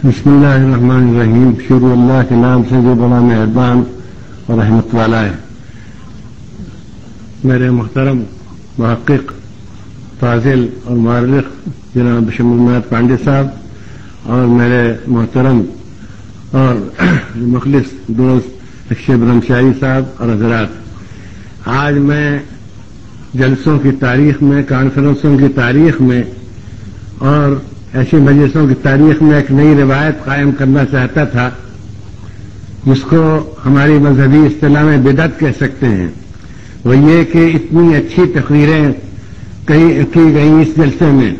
بسم اللہ الرحمن الرحیم. شروع اللہ کے نام سے جو بڑا مہربان اور رحمت والا ہے. میرے محترم محقق فاضل اور مورخ جناب بشمل پانڈے صاحب اور میرے محترم اور مخلص دوست اکشے برہمچاری صاحب اور حضرات، آج میں جلسوں کی تاریخ میں، کانفرنسوں کی تاریخ میں اور ایسی مجلسوں کی تاریخ میں ایک نئی روایت قائم کرنا چاہتا تھا جس کو ہماری مذہبی اصطلاح میں بدعت کہہ سکتے ہیں. وہ یہ کہ اتنی اچھی تقریریں کی گئیں اس جلسے میں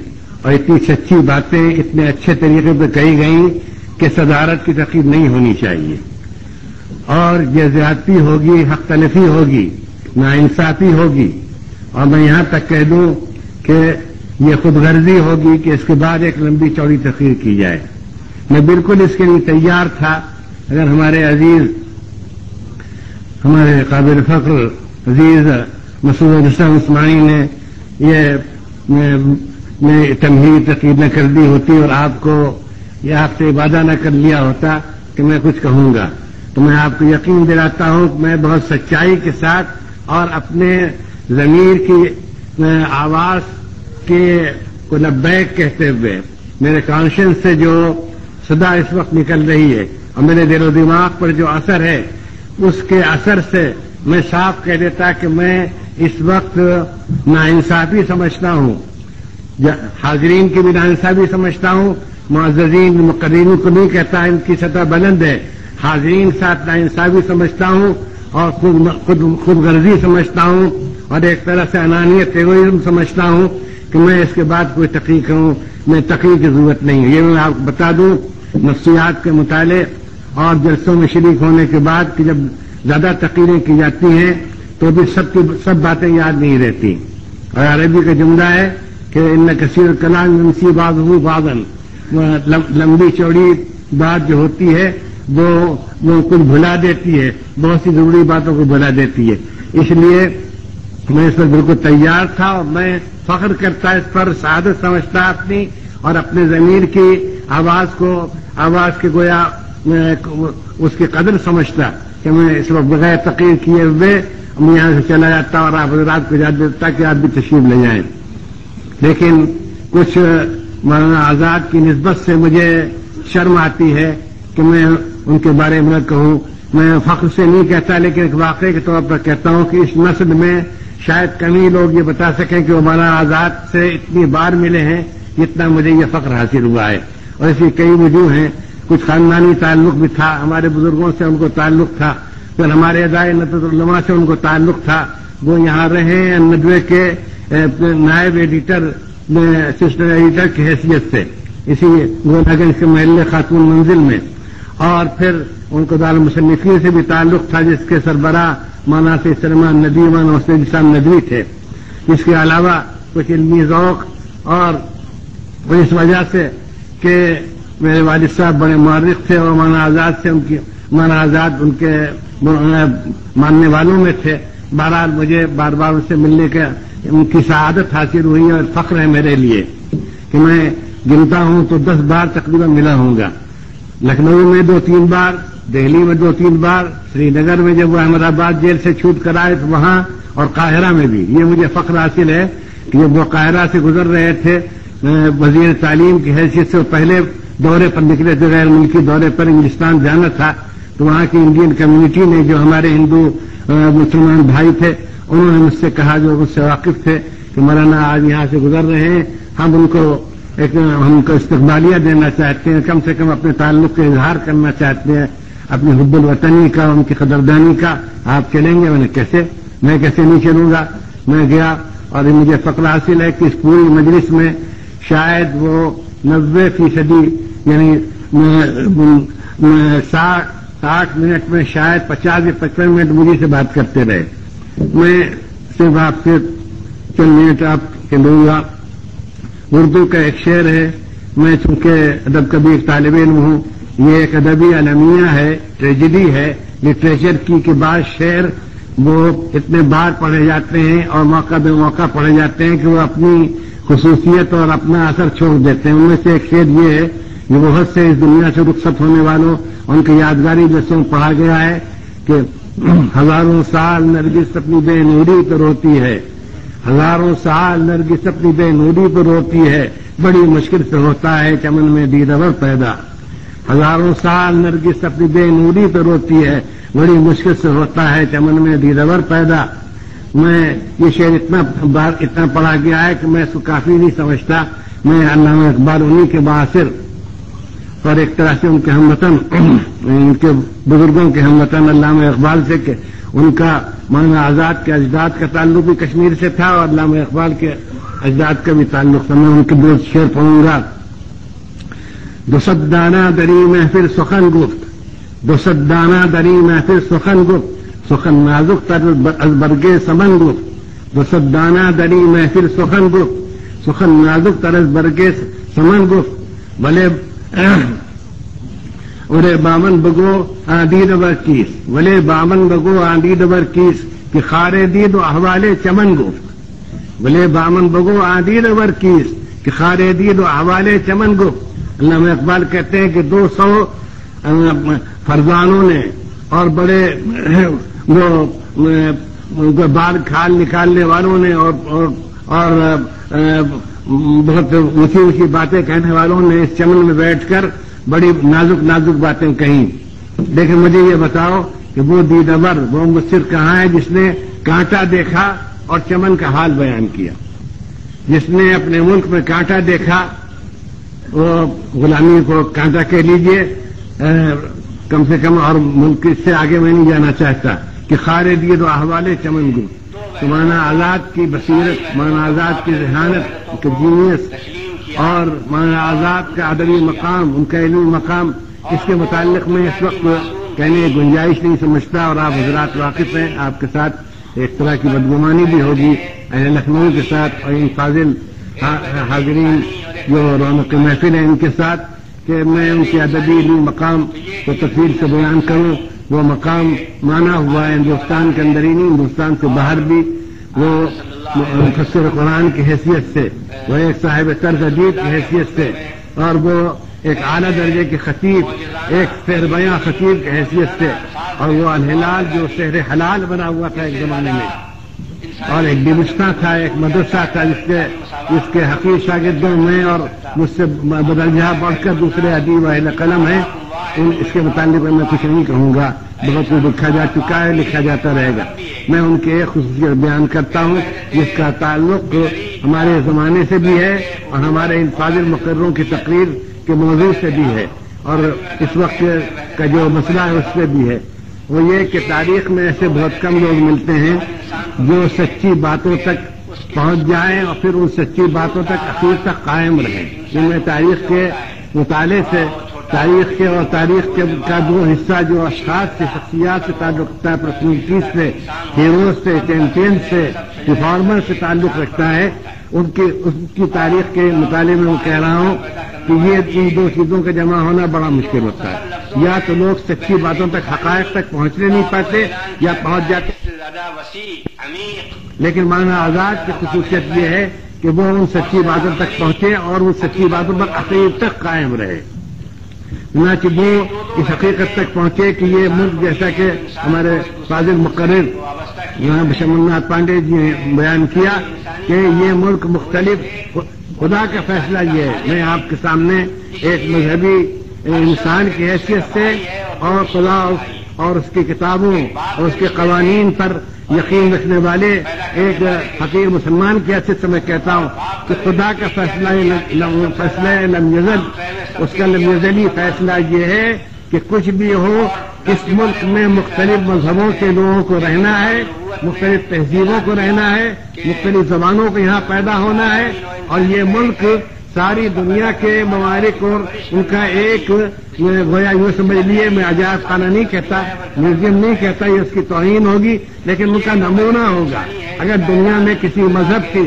اور اتنی سچی باتیں اتنے اچھے طریقے پہ کہی گئیں کہ صدارت کی تقریر نہیں ہونی چاہیے، اور یہ زیادتی ہوگی، حق تلفی ہوگی، ناانصافی ہوگی، اور میں یہاں تک کہہ دوں کہ یہ خود غرضی ہوگی کہ اس کے بعد ایک لمبی چوڑی تقریر کی جائے. میں بالکل اس کے لیے تیار تھا اگر ہمارے عزیز، ہمارے قابل فخر عزیز مسعود حسن عثمانی نے یہ تمہیدی تقریر نہ کر دی ہوتی اور آپ کو یہ آپ سے وعدہ نہ کر لیا ہوتا کہ میں کچھ کہوں گا. تو میں آپ کو یقین دلاتا ہوں کہ میں بہت سچائی کے ساتھ اور اپنے ضمیر کی آواز کو لبیک کہتے ہوئے میرے کانشنس سے جو صدا اس وقت نکل رہی ہے اور میرے دل و دماغ پر جو اثر ہے اس کے اثر سے میں صاف کہہ دیتا کہ میں اس وقت ناانصافی سمجھتا ہوں، حاضرین کی بھی ناانصافی سمجھتا ہوں، معززین مقررین کو نہیں کہتا ان کی سطح بلند ہے، حاضرین ساتھ ناانصافی سمجھتا ہوں اور خود غرضی سمجھتا ہوں اور ایک طرح سے انانیت ایگوئزم سمجھتا ہوں کہ میں اس کے بعد کوئی تقریر کروں. میں تقریر کی ضرورت نہیں ہے. یہ میں آپ کو بتا دوں نفسیات کے مطالعے اور جلسوں میں شریک ہونے کے بعد کہ جب زیادہ تقریریں کی جاتی ہیں تو بھی سب باتیں یاد نہیں رہتی. اور عربی کا جملہ ہے کہ ان کثیر کلام ینسی بعضہ بعضا، لمبی چوڑی بات جو ہوتی ہے وہ کچھ بھلا دیتی ہے، بہت سی ضروری باتوں کو بھلا دیتی ہے. اس لیے میں اس پر بالکل تیار تھا اور میں فخر کرتا اس پر، سعادت سمجھتا اپنی اور اپنے ضمیر کی آواز کے گویا اس کی قدر سمجھتا کہ میں اس وقت بغیر تقریر کیے ہوئے میں یہاں سے چلا جاتا اور آپ حضرات کو اجازت دیتا کہ آپ بھی تشریف لے جائیں. لیکن کچھ مولانا آزاد کی نسبت سے مجھے شرم آتی ہے کہ میں ان کے بارے میں کہوں. میں فخر سے نہیں کہتا لیکن ایک واقعے کے طور پر کہتا ہوں کہ اس نسل میں شاید کم ہی لوگ یہ بتا سکیں کہ وہ مولانا آزاد سے اتنی بار ملے ہیں جتنا مجھے یہ فخر حاصل ہوا ہے. اور ایسی کئی وجوہ ہیں. کچھ خاندانی تعلق بھی تھا، ہمارے بزرگوں سے ان کو تعلق تھا، پھر ہمارے ادارے ندوۃ العلماء سے ان کو تعلق تھا. وہ یہاں رہے ہیں ندوے کے نائب ایڈیٹر، اسسٹنٹ ایڈیٹر کی حیثیت سے، اسی گولا گنج کے محلے خاتون منزل میں. اور پھر ان کو دارالمصنفین سے بھی تعلق تھا جس کے سربراہ مولانا سید سلیمان ندوی، مولانا حسین صاحب ندوی تھے. اس کے علاوہ کچھ علمی ذوق اور اس وجہ سے کہ میرے والد صاحب بڑے مورخ تھے اور مولانا آزاد ان کے ماننے والوں میں تھے. بہرحال مجھے بار بار ان سے ملنے کا ان کی سعادت حاصل ہوئی اور فخر ہے میرے لیے کہ میں گنتا ہوں تو 10 بار تقریباً ملا ہوں گا. لکھنؤ میں 2-3 بار، دہلی میں 2-3 بار، سری نگر میں جب وہ احمد آباد جیل سے چھوٹ کر آئے تو وہاں، اور قاہرہ میں بھی. یہ مجھے فخر حاصل ہے کہ جب وہ قاہرہ سے گزر رہے تھے وزیر تعلیم کی حیثیت سے، پہلے دورے پر نکلے تھے، غیر ملکی دورے پر انگلستان جانا تھا، تو وہاں کی انڈین کمیونٹی نے جو ہمارے ہندو مسلمان بھائی تھے انہوں نے مجھ سے کہا، جو مجھ سے واقف تھے، کہ مولانا آج یہاں سے گزر رہے ہیں، ہم ان کو استقبالیہ دینا چاہتے ہیں، کم سے کم اپنے تعلق کا اظہار کرنا چاہتے ہیں، اپنی حب الوطنی کا، ان کی قدردانی کا. آپ چلیں گے؟ میں کیسے نہیں چلوں گا. میں گیا اور مجھے فخر حاصل ہے کہ اس پوری مجلس میں شاید وہ 90% یعنی 60 منٹ میں شاید 50 یا 55 منٹ مجھے سے بات کرتے رہے. میں صرف آپ سے چند منٹ آپ کے لوں گا. اردو کا ایک شعر ہے، میں چونکہ ادب کا بھی ایک طالب علم ہوں، یہ ایک ادبی المیہ ہے، ٹریجڈی ہے لٹریچر کی، کہ بعض شعر وہ اتنے بار پڑھے جاتے ہیں اور موقع بے موقع پڑھے جاتے ہیں کہ وہ اپنی خصوصیت اور اپنا اثر چھوڑ دیتے ہیں. ان میں سے ایک شعر یہ ہے یہ وہ حد سے اس دنیا سے رخصت ہونے والوں ان کی یادگاری جیسے پڑھا گیا ہے کہ ہزاروں سال نرگس اپنی بے نوری پر روتی ہے، ہزاروں سال نرگس اپنی بے نوری پر روتی ہے، بڑی مشکل سے ہوتا ہے چمن میں دیدور پیدا، ہزاروں سال نرگس اپنی بے نوری پر روتی ہے، بڑی مشکل سے ہوتا ہے چمن میں دیدور پیدا۔ میں یہ شعر اتنا پڑھا گیا ہے کہ میں اس کو کافی نہیں سمجھتا، میں علامہ اقبال انہی کے معاصر اور ایک طرح سے ان کے ہموطن ان کے بزرگوں کے ہموطن علامہ اقبال سے کہ ان کا مولانا آزاد کے اجداد کا تعلق بھی کشمیر سے تھا اور علامہ اقبال کے اجداد کا بھی تعلق تھا۔ میں ان کے دو شعر پڑھوں گا۔ دوصد دانہ دری محفل سخن گفت، دوصد دانہ دری محفل سخن گفت، سخن نازک تر از برگے سمن گفت، دوصد دانہ دری محفل سخن گفت، سخن نازک تر از برگے سمن گفت، بھلے ارے بامن بگو آندید ور کیس، ولے بامن بگو آندید ور کیس کہ خارے دید و احوال چمن گفت، ولے بامن بگو آندید ور کیس کہ خارے دید و احوال چمن گفت۔ علامہ اقبال کہتے ہیں کہ 200 فرزانوں نے اور بڑے وہ بال کھال نکالنے والوں نے اور بہت اونچی اونچی باتیں کہنے والوں نے اس چمن میں بیٹھ کر بڑی نازک نازک باتیں کہیں، لیکن مجھے یہ بتاؤ کہ وہ دیدور وہ مبصر کہاں ہے جس نے کانٹا دیکھا اور چمن کا حال بیان کیا، جس نے اپنے ملک میں کانٹا دیکھا، وہ غلامی کو کانٹا کہہ لیجئے کم سے کم، اور ملک سے آگے میں نہیں جانا چاہتا کہ خارے دید و احوال چمن گو، تو مولانا آزاد کی بصیرت، مولانا آزاد کی ذہانت، کی جینیس اور مولانا آزاد کا ادبی مقام، ان کا علمی مقام، اس کے متعلق میں اس وقت کہنے گنجائش نہیں سمجھتا، اور آپ حضرات واقف ہیں، آپ کے ساتھ ایک طرح کی بدگمانی بھی ہوگی اہل لکھنؤ کے ساتھ اور ان فاضل حاضرین جو رونق محفل ہیں ان کے ساتھ، کہ میں ان کے ادبی علمی مقام کو تفصیل سے بیان کروں۔ وہ مقام مانا ہوا ہے ہندوستان کے اندر ہی نہیں، ہندوستان سے باہر بھی، وہ مفسر قرآن کی حیثیت سے، وہ ایک صاحب طرز ادیب کی حیثیت سے، اور وہ ایک اعلیٰ درجے کے خطیب، ایک شعر بیاں خطیب کی حیثیت سے، اور وہ الہلال جو شہر حلال بنا ہوا تھا ایک زمانے میں، اور ایک ڈبستہ تھا، ایک مدرسہ تھا جس کے حقیقی شاگردوں میں اور مجھ سے بدرجہ بڑھ کر دوسرے ادیب اہل قلم ہیں، اس کے متعلق میں کچھ نہیں کہوں گا، بہت کچھ لکھا جا چکا ہے، لکھا جاتا رہے گا۔ میں ان کے ایک خصوصیت بیان کرتا ہوں جس کا تعلق ہمارے زمانے سے بھی ہے اور ہمارے ان فاضل مقرروں کی تقریر کے موضوع سے بھی ہے، اور اس وقت کا جو مسئلہ ہے اس سے بھی ہے۔ وہ یہ کہ تاریخ میں ایسے بہت کم لوگ ملتے ہیں جو سچی باتوں تک پہنچ جائیں اور پھر ان سچی باتوں تک اخیر تک قائم رہیں۔ جن میں تاریخ کے مطالعے سے، تاریخ کے اور تاریخ کا دو حصہ جو اشخاص سے، شخصیات سے تعلق رکھتا ہے، پرسنالٹیز سے، ہیروز سے، چیمپئن سے، ریفارمر سے تعلق رکھتا ہے، ان کی تاریخ کے مطالعے میں میں کہہ رہا ہوں کہ یہ ان دو چیزوں کا جمع ہونا بڑا مشکل ہوتا ہے، یا تو لوگ سچی باتوں تک، حقائق تک پہنچنے نہیں پاتے یا پہنچ جاتے، لیکن مولانا آزاد کی خصوصیت یہ ہے کہ وہ ان سچی باتوں تک پہنچے اور ان سچی باتوں پر آخر تک قائم رہے، نہ کہ وہ اس حقیقت تک پہنچے کہ یہ ملک، جیسا کہ ہمارے فاضل مقرر یہاں بشمل ناتھ پانڈے جی نے بیان کیا کہ یہ ملک مختلف، خدا کا فیصلہ یہ ہے۔ میں آپ کے سامنے ایک مذہبی انسان کی حیثیت سے اور خدا اور اس کی کتابوں اور اس کے قوانین پر یقین رکھنے والے ایک حقیقی مسلمان کی حیثیت سے میں کہتا ہوں کہ خدا کا فیصلہ لم یزل، اس کا لم یزلی فیصلہ یہ ہے کہ کچھ بھی ہو، اس ملک میں مختلف مذہبوں کے لوگوں کو رہنا ہے، مختلف تہذیبوں کو رہنا ہے، مختلف زبانوں کو یہاں پیدا ہونا ہے، اور یہ ملک ساری دنیا کے ممالک اور ان کا ایک گویا یوں سمجھ لیے، میں عجائب خانہ نہیں کہتا، میوزیم نہیں کہتا، یہ اس کی توہین ہوگی، لیکن ان کا نمونہ ہوگا۔ اگر دنیا میں کسی مذہب کے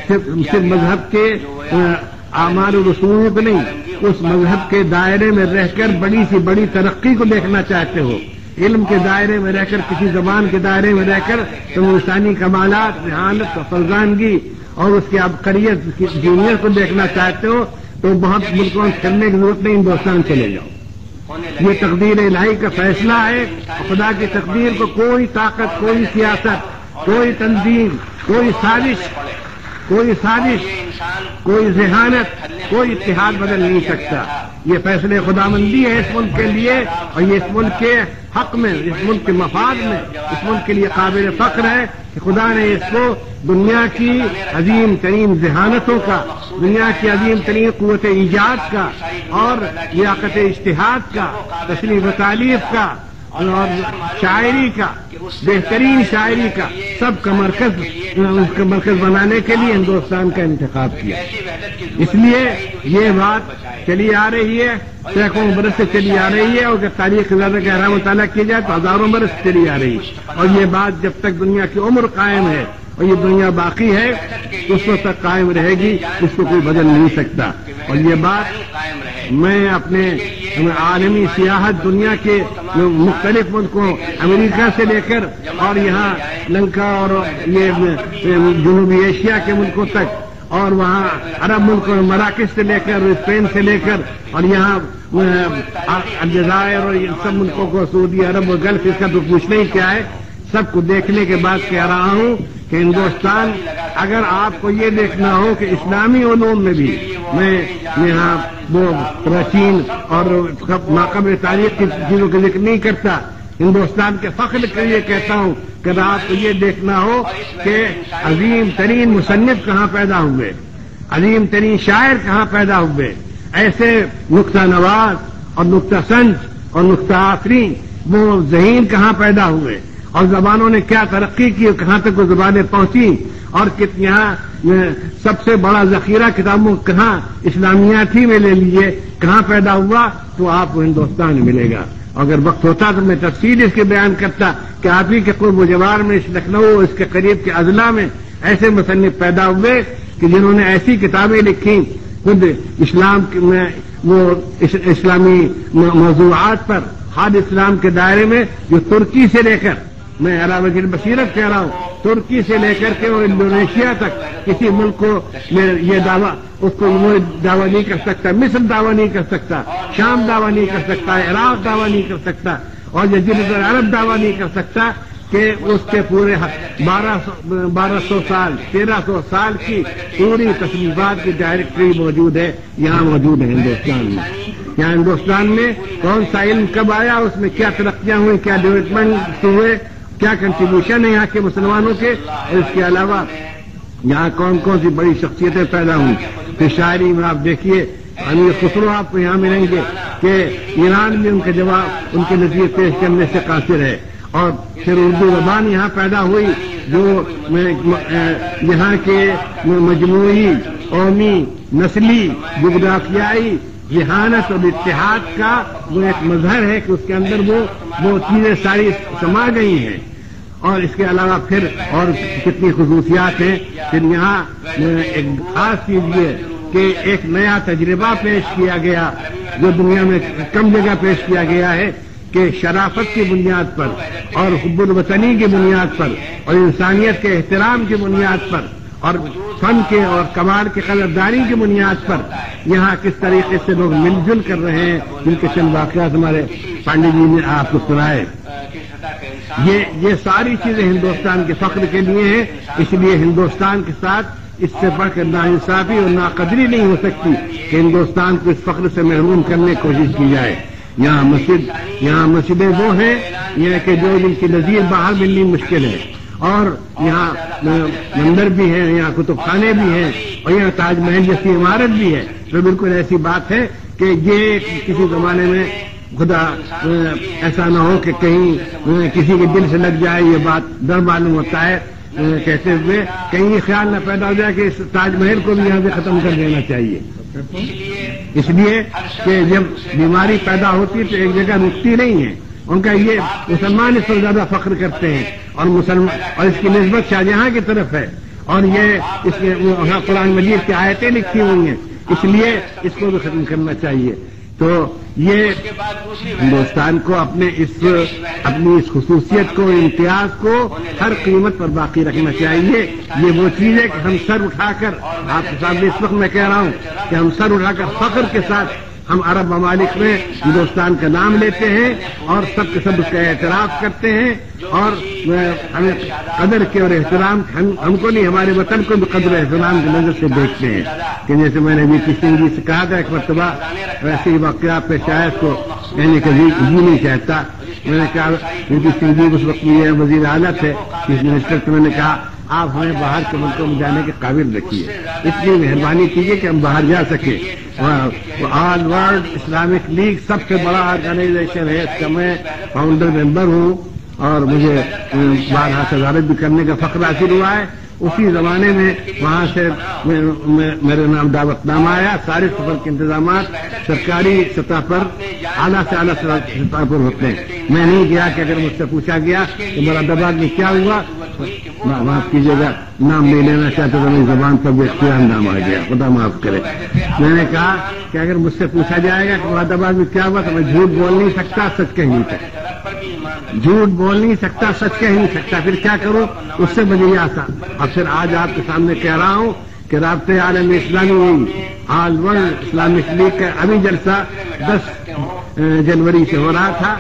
صرف مذہب کے اعمال و رسوموں کو نہیں، اس مذہب کے دائرے میں رہ کر بڑی سی بڑی ترقی کو دیکھنا چاہتے ہو، علم کے دائرے میں رہ کر، کسی زبان کے دائرے میں رہ کر تم انسانی کمالات، ذہانت، فرزانگی اور اس کی عبقریت، اس کی جینیت کو دیکھنا چاہتے ہو، تو بہت ملکوں میں پھرنے کی ضرورت نہیں، ہندوستان چلے جاؤ. یہ تقدیر الہی کا فیصلہ ہے. خدا کی تقدیر کو کوئی طاقت، کوئی سیاست، کوئی تنظیم، کوئی سازش، کوئی ذہانت، کوئی اتحاد بدل نہیں سکتا. یہ فیصلے خداوندی ہے اس ملک کے لیے، اور یہ اس ملک کے حق میں، اس ملک کے مفاد میں، اس ملک کے لیے قابل فخر ہے کہ خدا نے اس کو دنیا کی عظیم ترین ذہانتوں کا، دنیا کی عظیم ترین قوت ایجاد کا اور لیاقت اجتہاد کا، تصنیف و تالیف کا اور شاعری کا، بہترین شاعری کا سب کا مرکز بنانے کے لیے ہندوستان کا انتخاب کیا. اس لیے یہ بات چلی آ رہی ہے، سینکڑوں برس سے چلی آ رہی ہے، اور اگر تاریخ زیادہ گہرا مطالعہ کیا جائے تو ہزاروں برس سے چلی آ رہی ہے. اور یہ بات جب تک دنیا کی عمر قائم ہے اور یہ دنیا باقی ہے اس وقت تک قائم رہے گی، اس کو کوئی بدل نہیں سکتا. اور یہ بات میں اپنے عالمی سیاحت دنیا کے مختلف ملکوں، امریکہ سے لے کر اور یہاں لنکا اور یہ جنوبی ایشیا کے ملکوں تک، اور وہاں عرب ملکوں، مراکش سے لے کر، اسپین سے لے کر، اور یہاں الجزائر اور ان سب ملکوں کو، سعودی عرب اور گلف، اس کا تو پوچھنا ہی کیا ہے. سب کو دیکھنے کے بعد کہہ رہا ہوں کہ ہندوستان، اگر آپ کو یہ دیکھنا ہو کہ اسلامی علوم میں بھی، میں یہاں وہ پراچین اور ماقبل تاریخ کی چیزوں کا ذکر نہیں کرتا، ہندوستان کے فخر کے لیے کہتا ہوں کہ اگر آپ کو یہ دیکھنا ہو کہ عظیم ترین مصنف کہاں پیدا ہوئے، عظیم ترین شاعر کہاں پیدا ہوئے، ایسے نکتہ نواز اور نکتہ سنج اور نکتہ آفرین وہ ذہین کہاں پیدا ہوئے، اور زبانوں نے کیا ترقی کی، کہاں تک وہ زبانیں پہنچی، اور یہاں سب سے بڑا ذخیرہ کتابوں کہاں اسلامیات ہی میں لے لیجیے کہاں پیدا ہوا، تو آپ کو ہندوستان ملے گا. اگر وقت ہوتا تو میں تفصیل اس کے بیان کرتا کہ آپ ہی کے قرب و جوار میں، اس لکھنؤ، اس کے قریب کے اضلاع میں ایسے مصنف پیدا ہوئے کہ جنہوں نے ایسی کتابیں لکھی خود اسلام میں، وہ اسلامی موضوعات پر، خاد اسلام کے دائرے میں، جو ترکی سے لے کر، میں علاوہ بصیرت کہہ رہا ہوں، ترکی سے لے کر کے اور انڈونیشیا تک کسی ملک کو یہ دعویٰ، اس کو وہ دعویٰ نہیں کر سکتا، مصر دعویٰ نہیں کر سکتا، شام دعویٰ نہیں کر سکتا، عراق دعویٰ نہیں کر سکتا، اور جزیرۃ العرب دعویٰ نہیں کر سکتا کہ اس کے پورے 1200 سال 1300 سال کی پوری تصنیفات کی ڈائریکٹری موجود ہے، یہاں موجود ہے ہندوستان میں. یہاں ہندوستان میں کون سا علم کب آیا، اس میں کیا ترقیاں ہوئی، کیا ڈیولپمنٹ ہوئے، کیا کنٹریبیوشن ہے یہاں کے مسلمانوں کے، اور اس کے علاوہ یہاں کون کون سی بڑی شخصیتیں پیدا ہوئی. پھر شاعری میں آپ دیکھیے، امیر خسرو آپ کو یہاں ملیں گے کہ ایران میں ان کے جواب، ان کے نظریے پیش کرنے سے قاصر ہے. اور پھر اردو زبان یہاں پیدا ہوئی جو یہاں کے مجموعی، قومی، نسلی، جغرافیائی ذہانت اور اتحاد کا وہ ایک مظہر ہے کہ اس کے اندر وہ چیزیں ساری سما گئی ہیں. اور اس کے علاوہ پھر اور کتنی خصوصیات ہیں. پھر یہاں ایک خاص چیز یہ کہ ایک نیا تجربہ پیش کیا گیا جو دنیا میں کم جگہ پیش کیا گیا ہے، کہ شرافت کی بنیاد پر اور حب الوطنی کی بنیاد پر اور انسانیت کے احترام کی بنیاد پر اور فن کے اور کمال کی قدردانی کی بنیاد پر یہاں کس طریقے سے لوگ مل جل کر رہے ہیں، جن کے چند واقعات ہمارے پانڈے جی نے آپ کو سنائے. یہ ساری چیزیں ہندوستان کے فخر کے لیے ہیں. اس لیے ہندوستان کے ساتھ اس سے بڑھ کر ناانصافی اور ناقدری نہیں ہو سکتی کہ ہندوستان کو اس فخر سے محروم کرنے کی کوشش کی جائے. یہاں مسجدیں وہ ہیں یہ کہ جو جن کی نظیر باہر ملنی مشکل ہے، اور یہاں مندر بھی ہیں، یہاں کتب خانے بھی ہیں، اور یہاں تاج محل جیسی عمارت بھی ہے. تو بالکل ایسی بات ہے کہ یہ کسی زمانے میں خدا ایسا نہ ہو کہ کہیں کسی کے دل سے لگ جائے یہ بات، ڈر معلوم ہوتا ہے کہتے ہوئے، کہیں یہ خیال نہ پیدا ہو جائے کہ اس تاج محل کو بھی یہاں سے ختم کر دینا چاہیے. اس لیے کہ جب بیماری پیدا ہوتی ہے تو ایک جگہ رکتی نہیں ہے. ان کا یہ مسلمان اس پر زیادہ فخر کرتے ہیں، اور اس کی نسبت شاہجہاں کی طرف ہے، اور یہ اس میں قرآن مجید کی آیتیں لکھی ہوئی ہیں، اس لیے اس کو بھی ختم کرنا چاہیے. تو یہ ہندوستان کو اپنی اس خصوصیت کو، امتیاز کو ہر قیمت پر باقی رکھنا چاہیے۔ یہ وہ چیز ہے کہ ہم سر اٹھا کر، آپ کے سامنے اس وقت میں کہہ رہا ہوں کہ ہم سر اٹھا کر فخر کے ساتھ ہم عرب ممالک میں ہندوستان کا نام لیتے ہیں اور سب کے سب اس کا اعتراف کرتے ہیں، اور ہمیں قدر کے اور احترام، ہم کو نہیں ہمارے وطن کو بھی قدر و احترام کی نظر سے دیکھتے ہیں۔ کہ جیسے میں نے وی سنگھ جی سے کہا تھا ایک مرتبہ، ویسے ہی واقعات پیش آیا، اس کو کہنے کا جی نہیں چاہتا۔ میں نے کہا وی سنگھ جی اس وقت یہ وزیر اعلیٰ تھے، چیف منسٹر، تو میں نے کہا آپ ہمیں باہر کے ملکوں میں جانے کے قابل رکھیے، اس لیے مہربانی کیجیے کہ ہم باہر جا سکیں۔ آل ورلڈ اسلامک لیگ سب سے بڑا آرگنائزیشن ہے، اس کا میں فاؤنڈر ممبر ہوں اور مجھے 12 صدارت بھی کرنے کا فخر حاصل ہوا ہے۔ اسی زمانے میں وہاں سے میرے نام دعوت نامہ آیا، سارے سفر کے انتظامات سرکاری سطح پر، اعلیٰ سے اعلیٰ سطح پر ہوتے ہیں۔ میں نہیں گیا کہ اگر مجھ سے پوچھا گیا کہ مراد آباد میں کیا ہوا، معاف کیجیے گا نام نہیں لینا چاہتے تو میری زبان پر بھی اختیار نام آ گیا، خدا معاف کرے۔ میں نے کہا کہ اگر مجھ سے پوچھا جائے گا کہ مراد آباد میں کیا ہوا تو میں جھوٹ بول نہیں سکتا، سچ کہہ نہیں سکتا، جھوٹ بول نہیں سکتا، سچ کہہ نہیں سکتا، پھر کیا کروں؟ اس سے مجھے یہ آسان۔ اور پھر آج آپ کے سامنے کہہ رہا ہوں کہ رابطہ عالم اسلامی آل ورلڈ اسلامک لیگ کا ابھی جلسہ 10 جنوری سے ہو رہا تھا،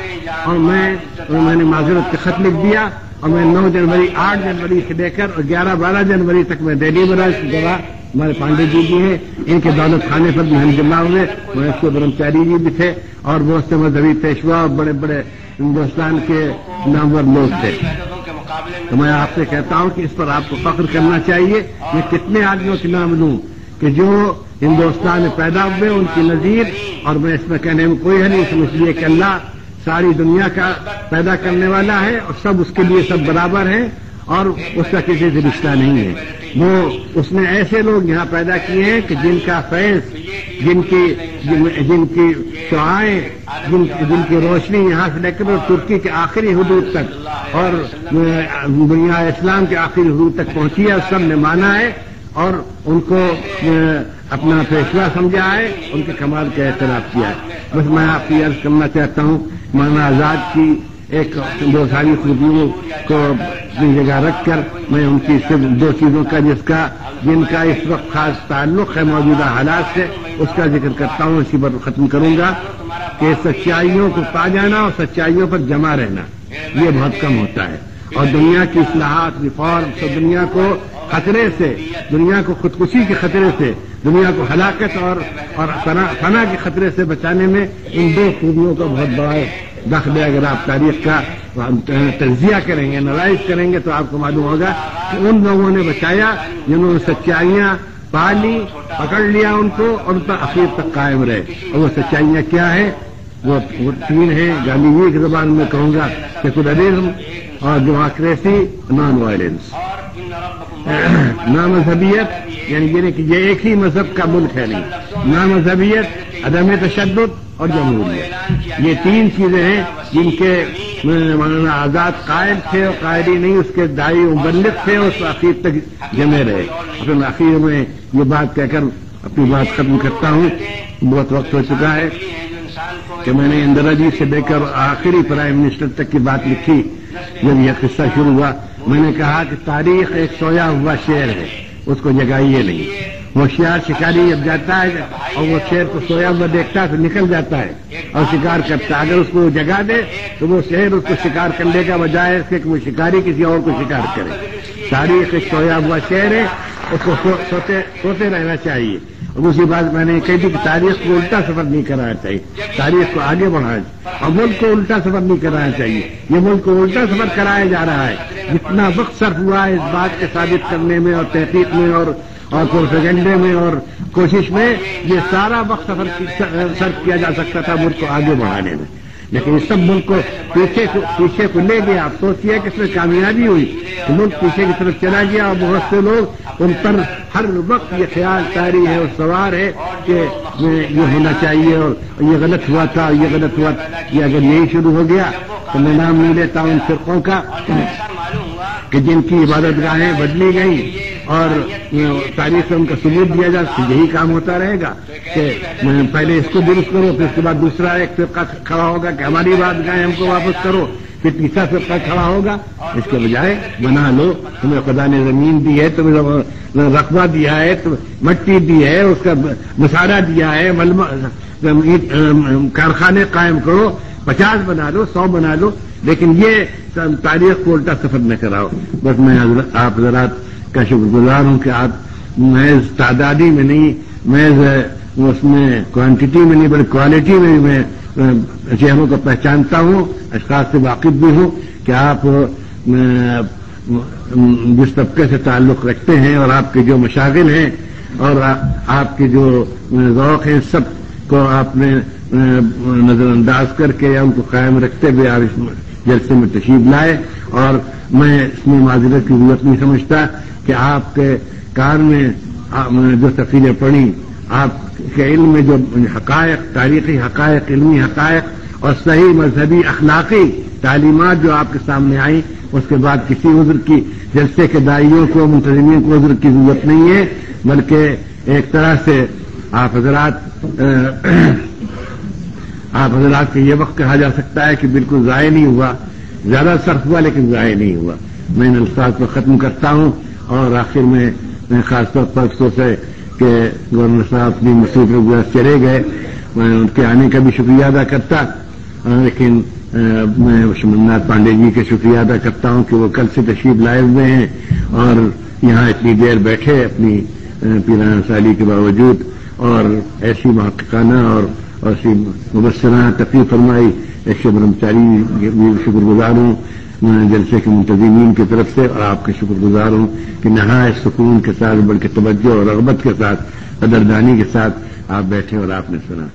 اور میں نے معذرت کا خط لکھ دیا، اور میں 9 جنوری 8 جنوری سے لے کر اور 11-12 جنوری تک میں دہلی میں رہا۔ اس کے بعد ہمارے پانڈے جی بھی ہیں، ان کے دولت خانے پر بھی ہم جمع ہوئے، میں اس کے برہمچاری جی بھی تھے، اور بہت سے مذہبی پیشوا اور بڑے بڑے ہندوستان کے نامور لوگ تھے۔ تو میں آپ سے کہتا ہوں کہ اس پر آپ کو فخر کرنا چاہیے۔ میں کتنے آدمیوں کے نام لوں کہ جو ہندوستان میں پیدا ہوئے، ان کی نظیر، اور میں اس میں کہنے میں کوئی ہے نہیں، اس لیے کہ اللہ ساری دنیا کا پیدا کرنے والا ہے اور سب اس کے لیے سب برابر ہیں، اور اس کا کسی سے رشتہ نہیں ہے۔ وہ اس نے ایسے لوگ یہاں پیدا کیے ہیں کہ جن کا فیض، جن کی شعاعیں، جن کی روشنی یہاں سے لے کر ترکی کے آخری حدود تک اور دنیا اسلام کے آخری حدود تک پہنچی ہے، سب نے مانا ہے اور ان کو اپنا پیشوا سمجھا ہے، ان کے کمال کا اعتراف کیا ہے۔ بس میں آپ کی عرض کرنا چاہتا ہوں، مولانا آزاد کی ایک دو ساری خوبیوں کو اپنی جگہ رکھ کر میں ان کی صرف 2 چیزوں کا جن کا اس وقت خاص تعلق ہے موجودہ حالات سے، اس کا ذکر کرتا ہوں، اسی پر ختم کروں گا کہ سچائیوں کو پا جانا اور سچائیوں پر جمع رہنا یہ بہت کم ہوتا ہے، اور دنیا کی اصلاحات، ریفارمز، تو دنیا کو خطرے سے، دنیا کو خودکشی کے خطرے سے، دنیا کو ہلاکت اور فنا کے خطرے سے بچانے میں ان 2 خوبیوں کا بہت بڑا دخل ہے۔ اگر آپ تاریخ کا تجزیہ کریں گے، انالائز کریں گے، تو آپ کو معلوم ہوگا کہ ان لوگوں نے بچایا جنہوں نے سچائیاں پا لی، پکڑ لیا ان کو، اور ان پر اخیر تک قائم رہے۔ اور وہ سچائیاں کیا ہیں؟ وہ 3 ہیں، گالیوی کی زبان میں کہوں گا، سیکولرزم اور ڈیموکریسی، نان وائلنس، نامذہبیت، یعنی کہ یہ ایک ہی مذہب کا ملک ہے نہیں، نامذہبیت، عدم تشدد اور جمہوریت، یہ 3 چیزیں ہیں جن کے مولانا آزاد قائل تھے اور قائلی نہیں، اس کے داعی مبلغ تھے، اور اس آخر تک جمے رہے۔ پھر آخر میں یہ بات کہہ کر اپنی بات ختم کرتا ہوں، بہت وقت ہو چکا ہے کہ میں نے اندرا جی سے لے کر آخری پرائم منسٹر تک کی بات لکھی۔ جب یہ قصہ شروع ہوا میں نے کہا کہ تاریخ ایک سویا ہوا شیر ہے، اس کو جگائیے نہیں۔ ہوشیار شکاری جب جاتا ہے اور وہ شیر کو سویا ہوا دیکھتا ہے تو نکل جاتا ہے اور شکار کرتا ہے، اگر اس کو جگا دے تو وہ شیر اس کو شکار کرنے کا بجائے اس کے کہ وہ شکاری کسی اور کو شکار کرے۔ تاریخ ایک سویا ہوا شیر ہے، اس کو سوتے رہنا چاہیے۔ اور دوسری بات میں نے کہی تھی کہ تاریخ کو الٹا سفر نہیں کرانا چاہیے، تاریخ کو آگے بڑھانا چاہیے، اور ملک کو الٹا سفر نہیں کرانا چاہیے۔ یہ ملک کو الٹا سفر کرایا جا رہا ہے، جتنا وقت صرف ہوا ہے اس بات کے ثابت کرنے میں اور تحقیق میں اور پروپیگنڈے میں اور کوشش میں، یہ سارا وقت صرف کیا جا سکتا تھا ملک کو آگے بڑھانے میں، لیکن اس سب ملک کو پیچھے کو لے گیا۔ افسوس یہ کہ اس میں کامیابی ہوئی، ملک پیچھے کی طرف چلا گیا، اور بہت سے لوگ ان پر ہر وقت یہ خیال طاری ہے اور سوار ہے کہ یہ ہونا چاہیے اور یہ غلط ہوا تھا، یہ غلط ہوا تھا۔ یہ اگر یہی شروع ہو گیا تو میں نام نہیں لیتا ان فرقوں کا کہ جن کی عبادت گاہیں بدلی گئیں، اور تاریخ سے ان کا ثبوت دیا جائے، تو یہی کام ہوتا رہے گا کہ پہلے اس کو درست کرو، پھر اس کے بعد دوسرا ایک فرقہ کھڑا ہوگا کہ ہماری بات گائے ہم کو واپس کرو، پھر تیسرا فرقہ کھڑا ہوگا۔ اس کے بجائے بنا لو، تمہیں خدا نے زمین دی ہے، تمہیں رقبہ دیا ہے، مٹی دی ہے، اس کا مساڑا دیا ہے، کارخانے قائم کرو، 50 بنا لو، 100 بنا لو، لیکن یہ تاریخ کو الٹا سفر نہ کراؤ۔ بس میں آپ حضرات کا شکر گزار ہوں کہ آپ محض تعدادی میں نہیں، محض اس میں کوانٹٹی میں نہیں بلکہ کوالٹی میں میں چہروں کو پہچانتا ہوں، اشخاص سے واقف بھی ہوں کہ آپ جس طبقے سے تعلق رکھتے ہیں اور آپ کے جو مشاغل ہیں اور آپ کے جو ذوق ہیں، سب کو آپ نے نظر انداز کر کے یا ان کو قائم رکھتے ہوئے آپ اس جلسے میں تشریف لائے، اور میں اس میں معذرت کی ضرورت نہیں سمجھتا کہ آپ کے کار میں جو تفصیلیں پڑھی، آپ کے علم میں جو حقائق، تاریخی حقائق، علمی حقائق اور صحیح مذہبی اخلاقی تعلیمات جو آپ کے سامنے آئیں، اس کے بعد کسی عذر کی، جلسے کے داعیوں کو، منتظمین کو عذر کی ضرورت نہیں ہے، بلکہ ایک طرح سے آپ حضرات کے یہ وقت کہا جا سکتا ہے کہ بالکل ضائع نہیں ہوا، زیادہ صرف ہوا لیکن ضائع نہیں ہوا۔ میں ان الفاظ کو ختم کرتا ہوں، اور آخر میں خاص طور پر افسوس ہے کہ گورنر صاحب اپنی مصیبت میں چلے گئے، میں ان کے آنے کا بھی شکریہ ادا کرتا، لیکن میں شمنات پانڈے جی کا شکریہ ادا کرتا ہوں کہ وہ کل سے تشریف لائے ہوئے ہیں اور یہاں اتنی دیر بیٹھے اپنی پیرانہ سالی کے باوجود، اور ایسی محققانہ اور ایسی مبصرانہ تقریر فرمائی۔ ایک برہمچاری بھی شکر گزار ہوں جلسے کے منتظمین کی طرف سے، اور آپ کے شکر گزار ہوں کہ نہایت سکون کے ساتھ، بلکہ توجہ اور رغبت کے ساتھ، قدردانی کے ساتھ آپ بیٹھے اور آپ نے سنا۔